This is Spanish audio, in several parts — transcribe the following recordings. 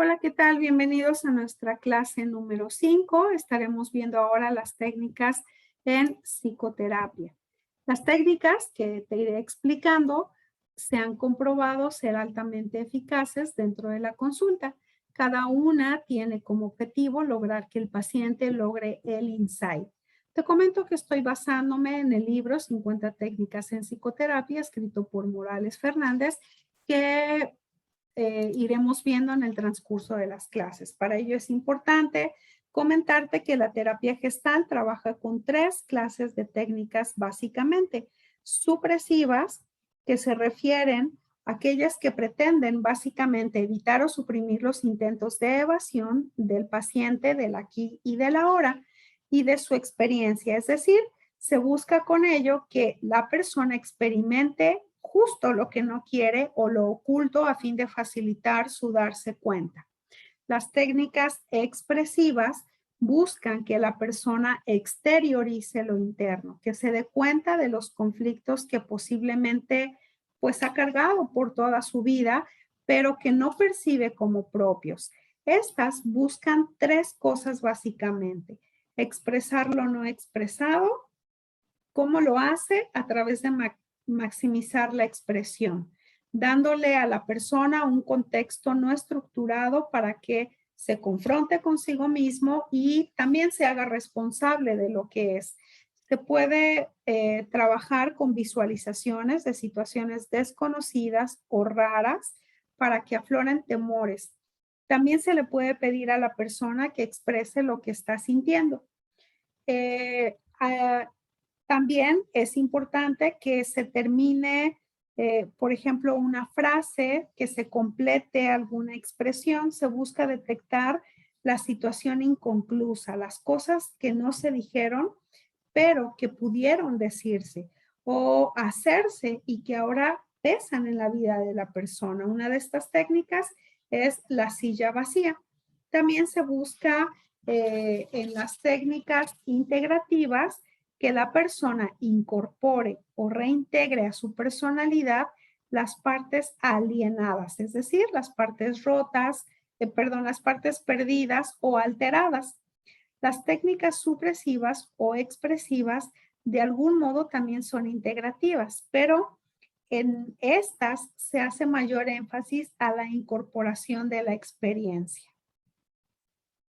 Hola, ¿qué tal? Bienvenidos a nuestra clase número 5. Estaremos viendo ahora las técnicas en psicoterapia. Las técnicas que te iré explicando se han comprobado ser altamente eficaces dentro de la consulta. Cada una tiene como objetivo lograr que el paciente logre el insight. Te comento que estoy basándome en el libro 50 técnicas en psicoterapia, escrito por Morales Fernández, que iremos viendo en el transcurso de las clases. Para ello es importante comentarte que la terapia gestal trabaja con 3 clases de técnicas básicamente. Supresivas, que se refieren a aquellas que pretenden básicamente evitar o suprimir los intentos de evasión del paciente del aquí y del ahora y de su experiencia. Es decir, se busca con ello que la persona experimente justo lo que no quiere o lo oculto a fin de facilitar su darse cuenta. Las técnicas expresivas buscan que la persona exteriorice lo interno, que se dé cuenta de los conflictos que posiblemente pues ha cargado por toda su vida, pero que no percibe como propios. Estas buscan 3 cosas básicamente: expresar lo no expresado. ¿Cómo lo hace? A través de maximizar la expresión, dándole a la persona un contexto no estructurado para que se confronte consigo mismo y también se haga responsable de lo que es. Se puede trabajar con visualizaciones de situaciones desconocidas o raras para que afloren temores. También se le puede pedir a la persona que exprese lo que está sintiendo. Eh, a- También es importante que se termine, por ejemplo, una frase, que se complete alguna expresión. Se busca detectar la situación inconclusa, las cosas que no se dijeron, pero que pudieron decirse o hacerse y que ahora pesan en la vida de la persona. Una de estas técnicas es la silla vacía. También se busca en las técnicas integrativas que la persona incorpore o reintegre a su personalidad las partes alienadas, es decir, las partes rotas, las partes perdidas o alteradas. Las técnicas supresivas o expresivas de algún modo también son integrativas, pero en estas se hace mayor énfasis a la incorporación de la experiencia.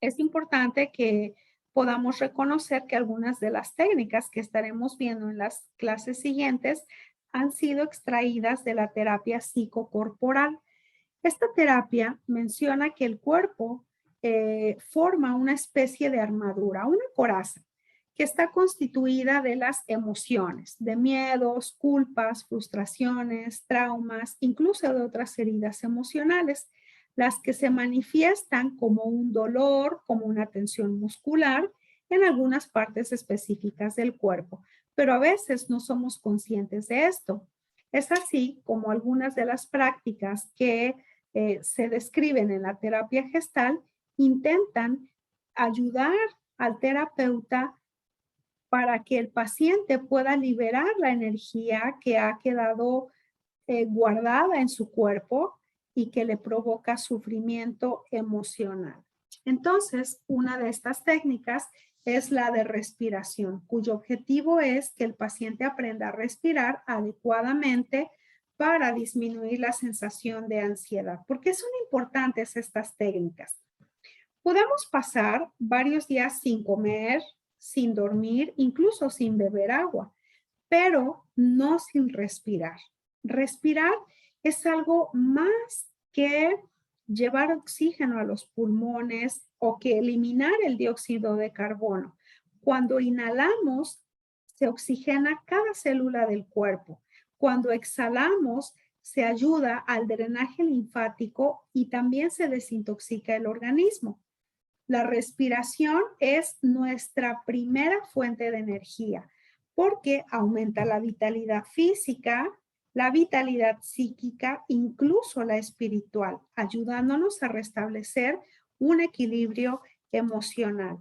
Es importante que podamos reconocer que algunas de las técnicas que estaremos viendo en las clases siguientes han sido extraídas de la terapia psicocorporal. Esta terapia menciona que el cuerpo forma una especie de armadura, una coraza, que está constituida de las emociones, de miedos, culpas, frustraciones, traumas, incluso de otras heridas emocionales, las que se manifiestan como un dolor, como una tensión muscular en algunas partes específicas del cuerpo, pero a veces no somos conscientes de esto. Es así como algunas de las prácticas que se describen en la terapia gestal intentan ayudar al terapeuta para que el paciente pueda liberar la energía que ha quedado guardada en su cuerpo y que le provoca sufrimiento emocional. Entonces, una de estas técnicas es la de respiración, cuyo objetivo es que el paciente aprenda a respirar adecuadamente para disminuir la sensación de ansiedad. ¿Por qué son importantes estas técnicas? Podemos pasar varios días sin comer, sin dormir, incluso sin beber agua, pero no sin respirar. Respirar es algo más que llevar oxígeno a los pulmones o que eliminar el dióxido de carbono. Cuando inhalamos, se oxigena cada célula del cuerpo. Cuando exhalamos, se ayuda al drenaje linfático y también se desintoxica el organismo. La respiración es nuestra primera fuente de energía porque aumenta la vitalidad física, la vitalidad psíquica, incluso la espiritual, ayudándonos a restablecer un equilibrio emocional.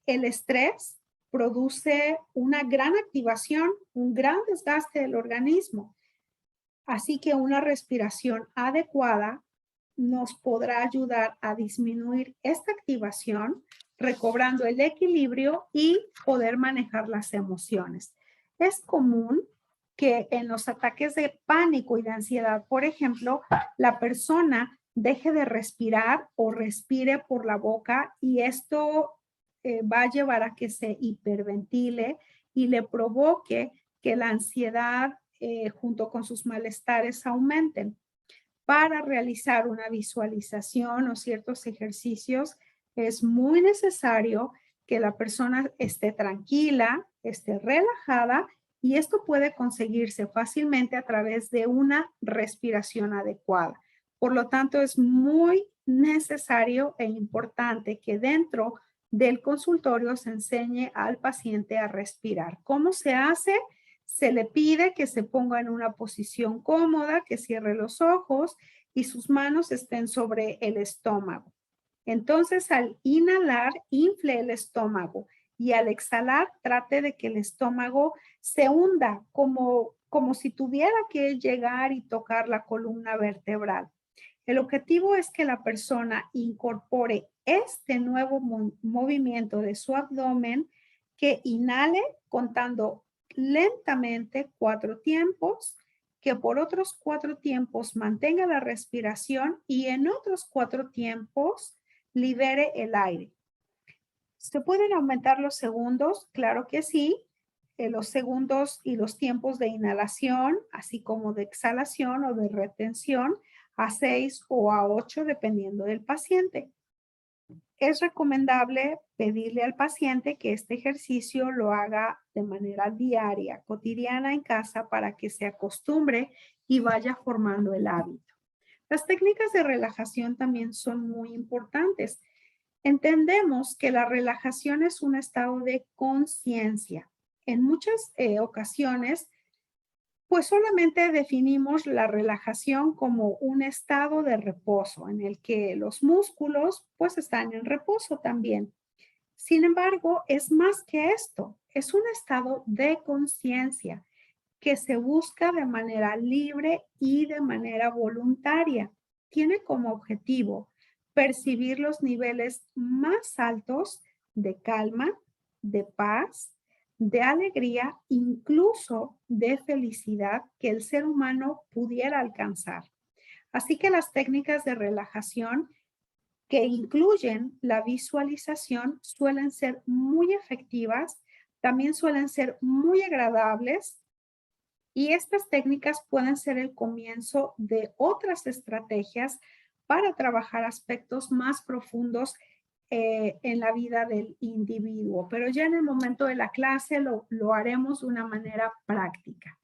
El estrés produce una gran activación, un gran desgaste del organismo. Así que una respiración adecuada nos podrá ayudar a disminuir esta activación, recobrando el equilibrio y poder manejar las emociones. Es común que en los ataques de pánico y de ansiedad, por ejemplo, la persona deje de respirar o respire por la boca y esto va a llevar a que se hiperventile y le provoque que la ansiedad junto con sus malestares aumenten. Para realizar una visualización o ciertos ejercicios es muy necesario que la persona esté tranquila, esté relajada y esto puede conseguirse fácilmente a través de una respiración adecuada. Por lo tanto, es muy necesario e importante que dentro del consultorio se enseñe al paciente a respirar. ¿Cómo se hace? Se le pide que se ponga en una posición cómoda, que cierre los ojos y sus manos estén sobre el estómago. Entonces, al inhalar, infle el estómago y al exhalar, trate de que el estómago se hunda como si tuviera que llegar y tocar la columna vertebral. El objetivo es que la persona incorpore este nuevo movimiento de su abdomen, que inhale contando lentamente 4 tiempos, que por otros 4 tiempos mantenga la respiración y en otros 4 tiempos libere el aire. ¿Se pueden aumentar los segundos? Claro que sí. Los segundos y los tiempos de inhalación, así como de exhalación o de retención, a 6 o a 8, dependiendo del paciente. Es recomendable pedirle al paciente que este ejercicio lo haga de manera diaria, cotidiana en casa, para que se acostumbre y vaya formando el hábito. Las técnicas de relajación también son muy importantes. Entendemos que la relajación es un estado de conciencia. En muchas ocasiones, pues solamente definimos la relajación como un estado de reposo en el que los músculos pues están en reposo también. Sin embargo, es más que esto, es un estado de conciencia que se busca de manera libre y de manera voluntaria. Tiene como objetivo percibir los niveles más altos de calma, de paz, de alegría, incluso de felicidad que el ser humano pudiera alcanzar. Así que las técnicas de relajación que incluyen la visualización suelen ser muy efectivas, también suelen ser muy agradables y estas técnicas pueden ser el comienzo de otras estrategias para trabajar aspectos más profundos en la vida del individuo. Pero ya en el momento de la clase lo haremos de una manera práctica.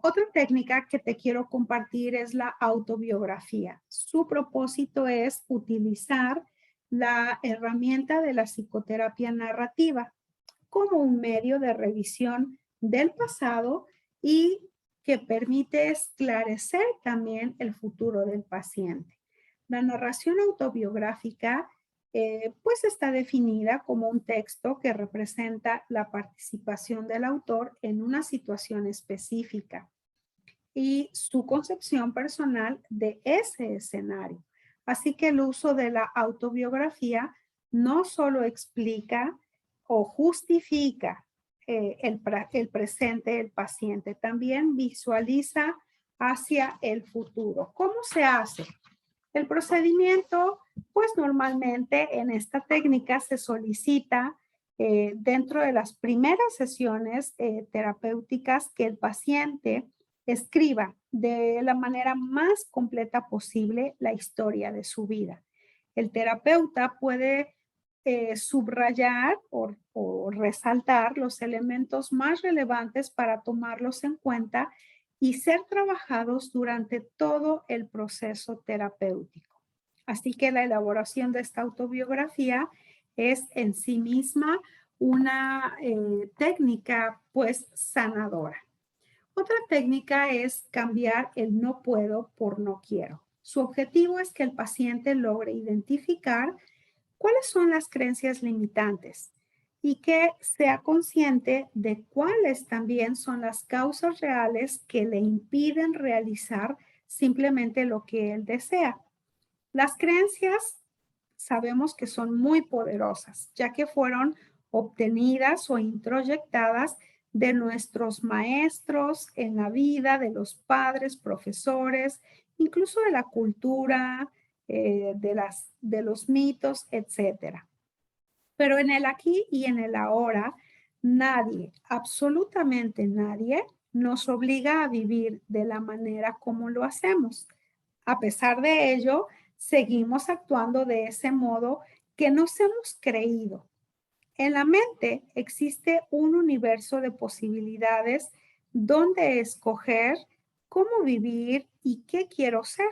Otra técnica que te quiero compartir es la autobiografía. Su propósito es utilizar la herramienta de la psicoterapia narrativa como un medio de revisión del pasado y que permite esclarecer también el futuro del paciente. La narración autobiográfica pues está definida como un texto que representa la participación del autor en una situación específica y su concepción personal de ese escenario. Así que el uso de la autobiografía no solo explica o justifica el presente del paciente, también visualiza hacia el futuro. ¿Cómo se hace? El procedimiento, pues normalmente en esta técnica se solicita dentro de las primeras sesiones terapéuticas que el paciente escriba de la manera más completa posible la historia de su vida. El terapeuta puede subrayar o resaltar los elementos más relevantes para tomarlos en cuenta y ser trabajados durante todo el proceso terapéutico. Así que la elaboración de esta autobiografía es en sí misma una técnica pues sanadora. Otra técnica es cambiar el no puedo por no quiero. Su objetivo es que el paciente logre identificar cuáles son las creencias limitantes y que sea consciente de cuáles también son las causas reales que le impiden realizar simplemente lo que él desea. Las creencias sabemos que son muy poderosas, ya que fueron obtenidas o introyectadas de nuestros maestros en la vida, de los padres, profesores, incluso de la cultura, de los mitos, etcétera. Pero en el aquí y en el ahora, nadie, absolutamente nadie, nos obliga a vivir de la manera como lo hacemos. A pesar de ello, seguimos actuando de ese modo que nos hemos creído. En la mente existe un universo de posibilidades donde escoger cómo vivir y qué quiero ser.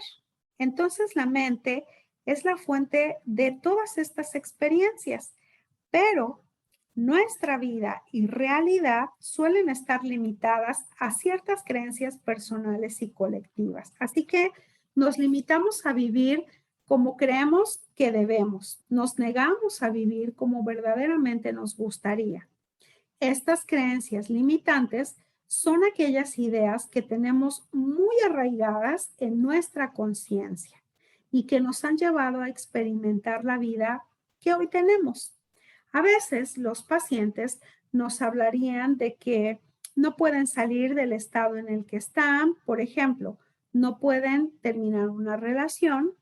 Entonces la mente es la fuente de todas estas experiencias, pero nuestra vida y realidad suelen estar limitadas a ciertas creencias personales y colectivas. Así que nos limitamos a vivir como creemos que debemos. Nos negamos a vivir como verdaderamente nos gustaría. Estas creencias limitantes son aquellas ideas que tenemos muy arraigadas en nuestra conciencia y que nos han llevado a experimentar la vida que hoy tenemos. A veces los pacientes nos hablarían de que no pueden salir del estado en el que están, por ejemplo, no pueden terminar una relación.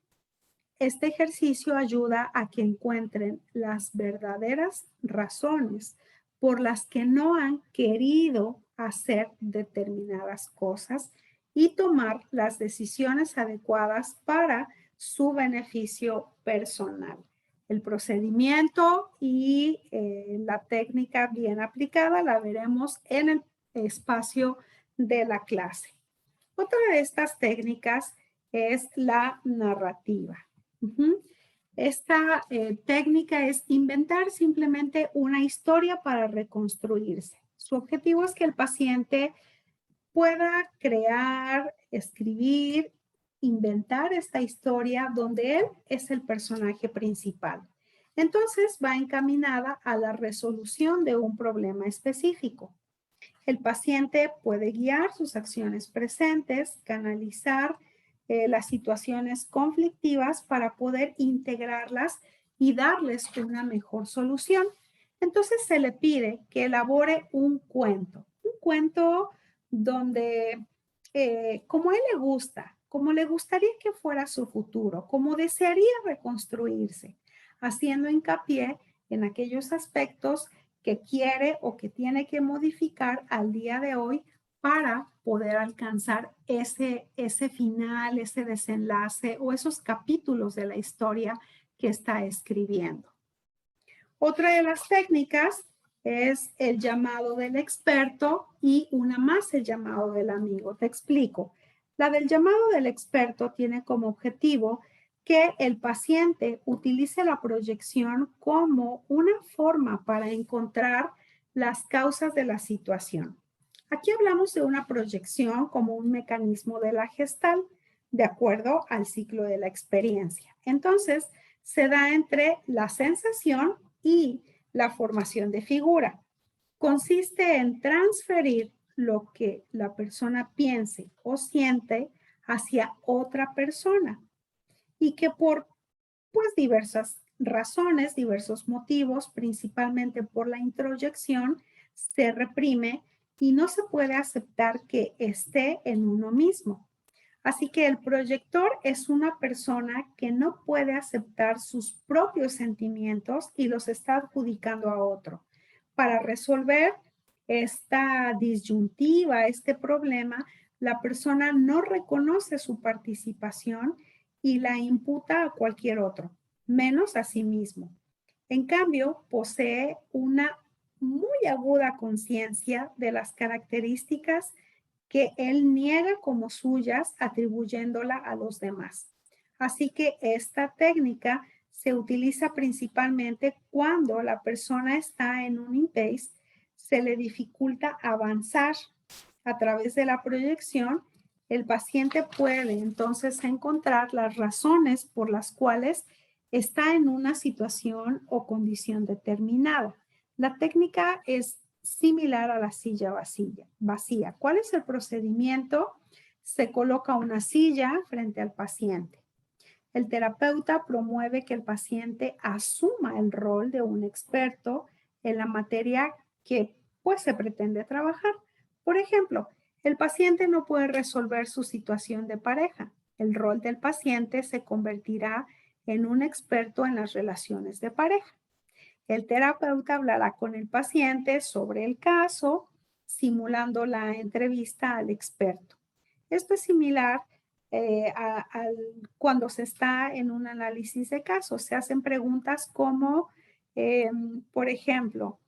Este ejercicio ayuda a que encuentren las verdaderas razones por las que no han querido hacer determinadas cosas y tomar las decisiones adecuadas para su beneficio personal. El procedimiento y la técnica bien aplicada la veremos en el espacio de la clase. Otra de estas técnicas es la narrativa. Esta técnica es inventar simplemente una historia para reconstruirse. Su objetivo es que el paciente pueda crear, escribir, inventar esta historia donde él es el personaje principal. Entonces va encaminada a la resolución de un problema específico. El paciente puede guiar sus acciones presentes, canalizar las situaciones conflictivas para poder integrarlas y darles una mejor solución. Entonces se le pide que elabore un cuento donde, como a él le gusta, como le gustaría que fuera su futuro, como desearía reconstruirse, haciendo hincapié en aquellos aspectos que quiere o que tiene que modificar al día de hoy para poder alcanzar ese final, ese desenlace o esos capítulos de la historia que está escribiendo. Otra de las técnicas es el llamado del experto y una más el llamado del amigo. Te explico. La del llamado del experto tiene como objetivo que el paciente utilice la proyección como una forma para encontrar las causas de la situación. Aquí hablamos de una proyección como un mecanismo de la Gestalt, de acuerdo al ciclo de la experiencia. Entonces, se da entre la sensación y la formación de figura. Consiste en transferir lo que la persona piense o siente hacia otra persona y que por diversas razones, diversos motivos, principalmente por la introyección, se reprime y no se puede aceptar que esté en uno mismo. Así que el proyector es una persona que no puede aceptar sus propios sentimientos y los está adjudicando a otro. Para resolver esta disyuntiva, este problema, la persona no reconoce su participación y la imputa a cualquier otro, menos a sí mismo. En cambio, posee una muy aguda conciencia de las características que él niega como suyas, atribuyéndola a los demás. Así que esta técnica se utiliza principalmente cuando la persona está en un impasse, se le dificulta avanzar a través de la proyección. El paciente puede entonces encontrar las razones por las cuales está en una situación o condición determinada. La técnica es similar a la silla vacía. ¿Cuál es el procedimiento? Se coloca una silla frente al paciente. El terapeuta promueve que el paciente asuma el rol de un experto en la materia que pues se pretende trabajar. Por ejemplo, el paciente no puede resolver su situación de pareja. El rol del paciente se convertirá en un experto en las relaciones de pareja. El terapeuta hablará con el paciente sobre el caso, simulando la entrevista al experto. Esto es similar cuando se está en un análisis de casos. Se hacen preguntas como, por ejemplo,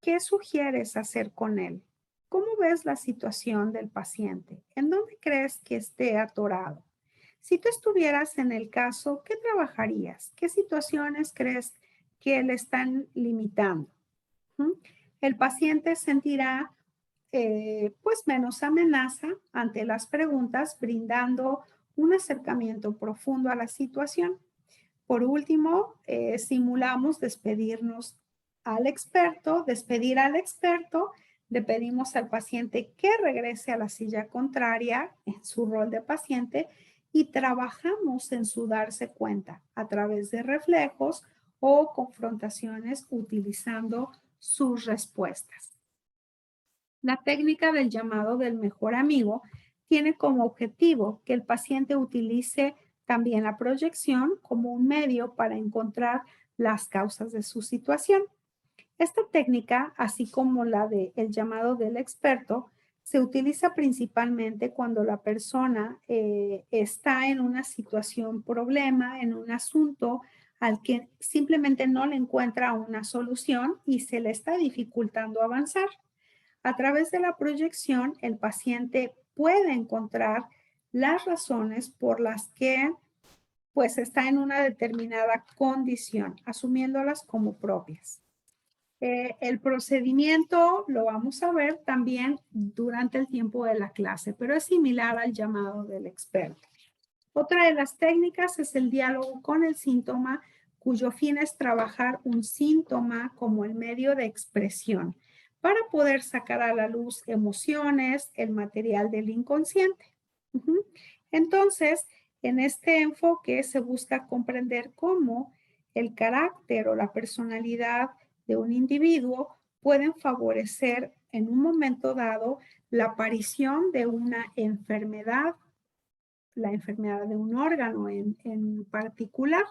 ¿qué sugieres hacer con él? ¿Cómo ves la situación del paciente? ¿En dónde crees que esté atorado? Si tú estuvieras en el caso, ¿qué trabajarías? ¿Qué situaciones crees que le están limitando? ¿Mm? El paciente sentirá pues menos amenaza ante las preguntas, brindando un acercamiento profundo a la situación. Por último, simulamos despedir al experto, le pedimos al paciente que regrese a la silla contraria en su rol de paciente y trabajamos en su darse cuenta a través de reflejos o confrontaciones utilizando sus respuestas. La técnica del llamado del mejor amigo tiene como objetivo que el paciente utilice también la proyección como un medio para encontrar las causas de su situación. Esta técnica, así como la del llamado del experto, se utiliza principalmente cuando la persona está en una situación problema, en un asunto al que simplemente no le encuentra una solución y se le está dificultando avanzar. A través de la proyección, el paciente puede encontrar las razones por las que pues está en una determinada condición, asumiéndolas como propias. El procedimiento lo vamos a ver también durante el tiempo de la clase, pero es similar al llamado del experto. Otra de las técnicas es el diálogo con el síntoma, cuyo fin es trabajar un síntoma como el medio de expresión para poder sacar a la luz emociones, el material del inconsciente. Entonces, en este enfoque se busca comprender cómo el carácter o la personalidad de un individuo pueden favorecer en un momento dado la aparición de una enfermedad, la enfermedad de un órgano en particular.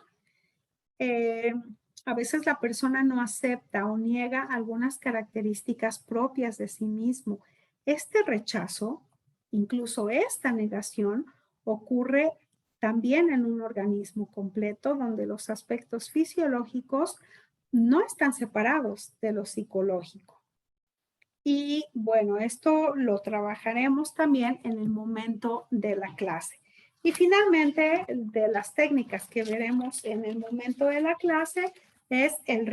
A veces la persona no acepta o niega algunas características propias de sí mismo. Este rechazo, incluso esta negación, ocurre también en un organismo completo donde los aspectos fisiológicos no están separados de lo psicológico. Y bueno, esto lo trabajaremos también en el momento de la clase. Y finalmente, de las técnicas que veremos en el momento de la clase es el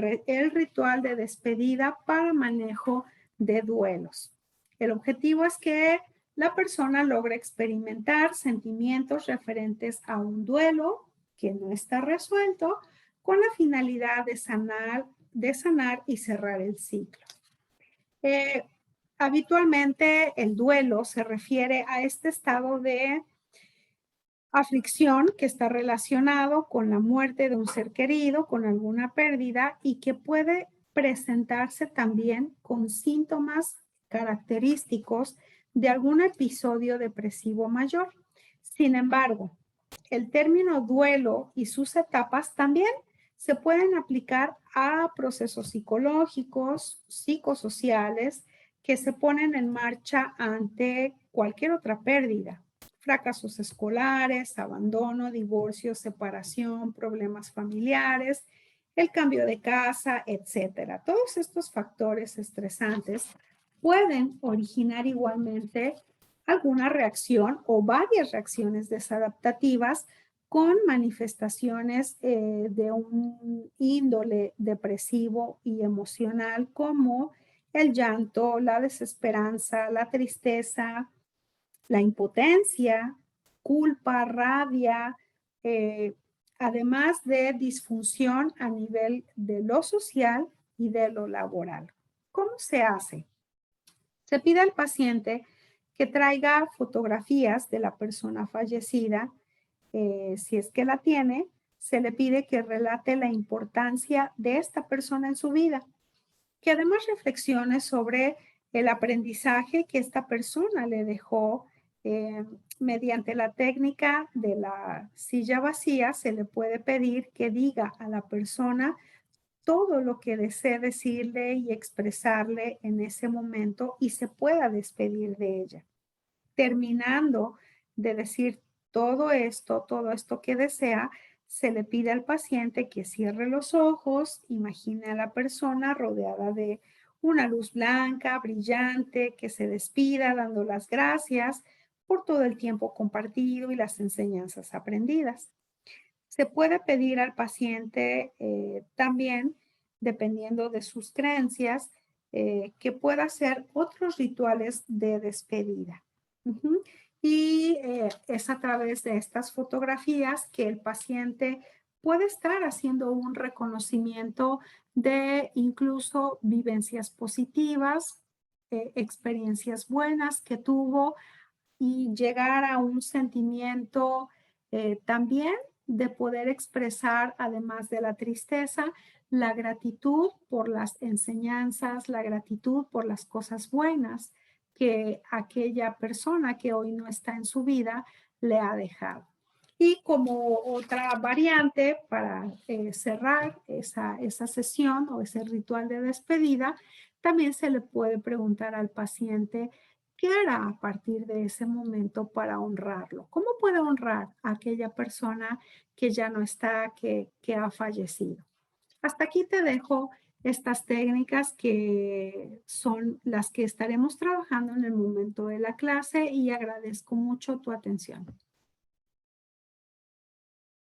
ritual de despedida para manejo de duelos. El objetivo es que la persona logre experimentar sentimientos referentes a un duelo que no está resuelto con la finalidad de sanar y cerrar el ciclo. Habitualmente el duelo se refiere a este estado de aflicción que está relacionado con la muerte de un ser querido, con alguna pérdida y que puede presentarse también con síntomas característicos de algún episodio depresivo mayor. Sin embargo, el término duelo y sus etapas también se pueden aplicar a procesos psicológicos, psicosociales, que se ponen en marcha ante cualquier otra pérdida. Fracasos escolares, abandono, divorcio, separación, problemas familiares, el cambio de casa, etcétera. Todos estos factores estresantes pueden originar igualmente alguna reacción o varias reacciones desadaptativas con manifestaciones de un índole depresivo y emocional como el llanto, la desesperanza, la tristeza, la impotencia, culpa, rabia, además de disfunción a nivel de lo social y de lo laboral. ¿Cómo se hace? Se pide al paciente que traiga fotografías de la persona fallecida. Si es que la tiene, se le pide que relate la importancia de esta persona en su vida, que además reflexione sobre el aprendizaje que esta persona le dejó. Mediante la técnica de la silla vacía, se le puede pedir que diga a la persona todo lo que desee decirle y expresarle en ese momento y se pueda despedir de ella. Terminando de decir todo esto que desea, se le pide al paciente que cierre los ojos, imagine a la persona rodeada de una luz blanca, brillante, que se despida dando las gracias por todo el tiempo compartido y las enseñanzas aprendidas. Se puede pedir al paciente también, dependiendo de sus creencias, que pueda hacer otros rituales de despedida. Ujú. Y es a través de estas fotografías que el paciente puede estar haciendo un reconocimiento de incluso vivencias positivas, experiencias buenas que tuvo y llegar a un sentimiento también de poder expresar, además de la tristeza, la gratitud por las enseñanzas, la gratitud por las cosas buenas que aquella persona que hoy no está en su vida le ha dejado. Y como otra variante para cerrar esa sesión o ese ritual de despedida, también se le puede preguntar al paciente qué hará a partir de ese momento para honrarlo. ¿Cómo puede honrar a aquella persona que ya no está, que ha fallecido? Hasta aquí te dejo estas técnicas que son las que estaremos trabajando en el momento de la clase y agradezco mucho tu atención.